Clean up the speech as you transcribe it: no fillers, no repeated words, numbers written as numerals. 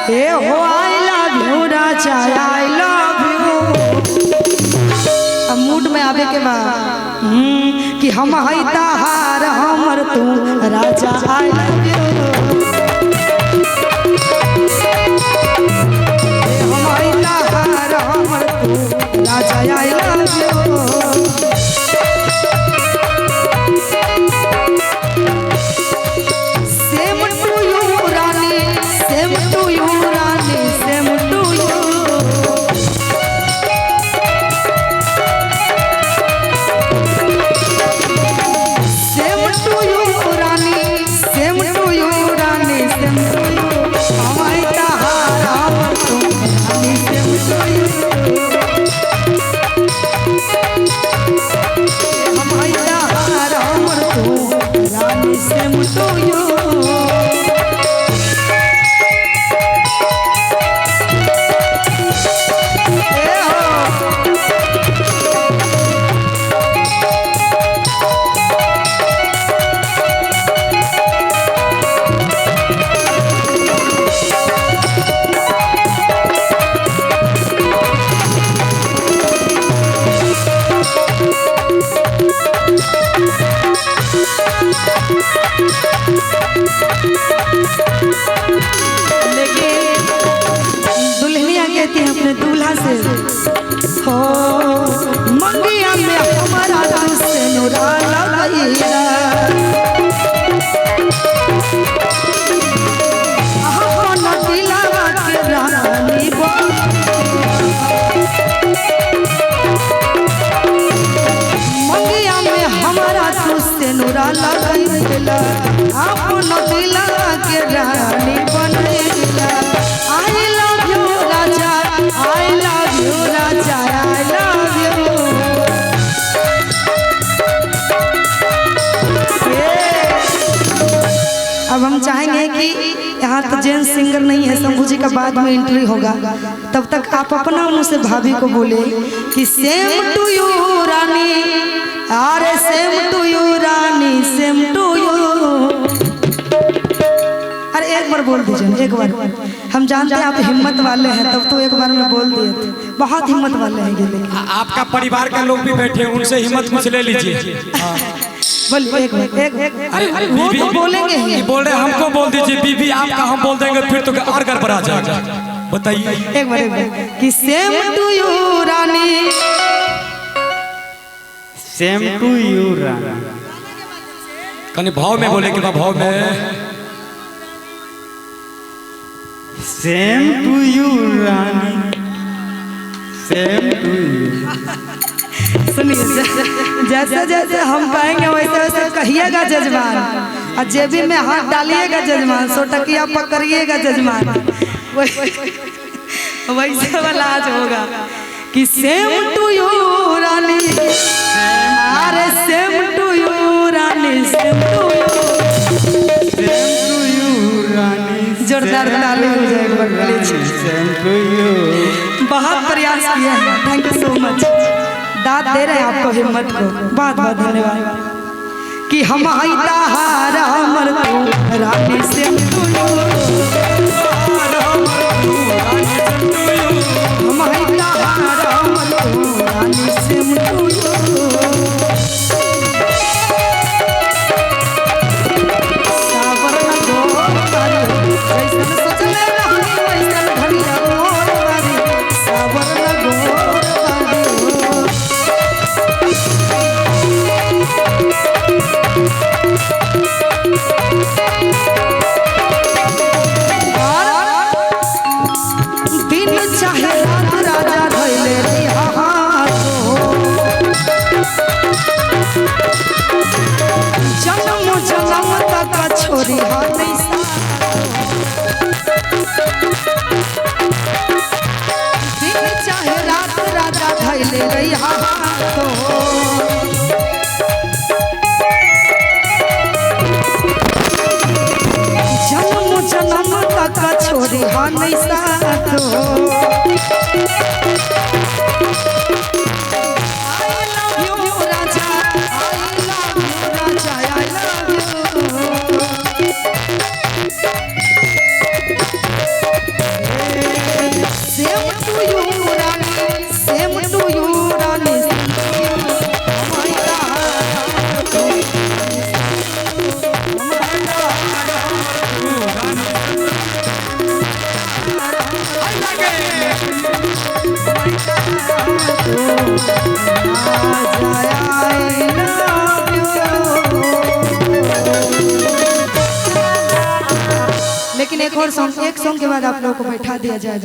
ए हो I love you Raja I love you. अब mood में आवे के बाद कि हम हई तहार हमर तू राजा आई लव यू। हम हई तहार हमर तू राजा आई लव यू। दुल्हनिया कहती है अपने दूल्हा से हो मंगिया में हमारा से नुरा लगाईला अपन दिलवा के रानी मंगिया में हमारा से नुरा लगाईला अपन दिलवा के रानी बनैला। I love you Raja I love you Raja I love you. अब हम चाहेंगे कि यहाँ तो जेंट्स सिंगर नहीं है, शंभू जी का बाद में एंट्री होगा, तब तक आप अपना मुँह से भाभी को बोले कि सेम टू यू रानी, अरे सेम टू यू रानी सेम टू यू। अरे एक बार बोल दीजिए, एक बार। हम जानते हैं आप हिम्मत वाले हैं, तब तो एक बार में बोल दिए थे, बहुत हिम्मत वाले हैं ये। लेकिन आपका परिवार के लोग भी बैठे हैं, उनसे हिम्मत कुछ ले लीजिए। बोलिए एक अरे वो तो बोलेंगे ही। बोल रहे हमको बोल दीजिए बीबी आपका, हम बोल देंगे फिर तो और गड़बड़ा जाएगा। बताइए एक बार कि सेम टू यू रानी सेम टू यू रानी। कहीं भाव में बोले कि भाव में सेम टू यू रानी सेम टू यू। सुनिए जैसे जैसे हम पाएंगे वैसे वैसे कहिएगा जजमान, और जेबी में हाथ डालिएगा जजमान, 100 टकिया पकड़िएगा जजमान, वैसे वाला आज होगा कि सेम टू यू रानी, अरे सेम टू यू रानी सेम टू यू रानी। जोरदार ताली हो जाएगा प्लीज। Same to you. बहुत प्रयास किया है, थैंक यू सो मच। दाद दे रहे हैं आपको हिम्मत को, बहुत बहुत धन्यवाद। कि हम आई तहार हमर तू रानी सेम टू यू, हम आई तहार हमर तू रानी सेम टू यू। छोरी दिन चाहे रात राजा धैले रही तो जन्म जन्म तक छोरी हाँ नहीं साथो। I love you Raja, I love you Raja, I love you। I love you। लेकिन एक और सॉन्ग, एक सॉन्ग के बाद आप लोगों को बैठा दिया जाएगा।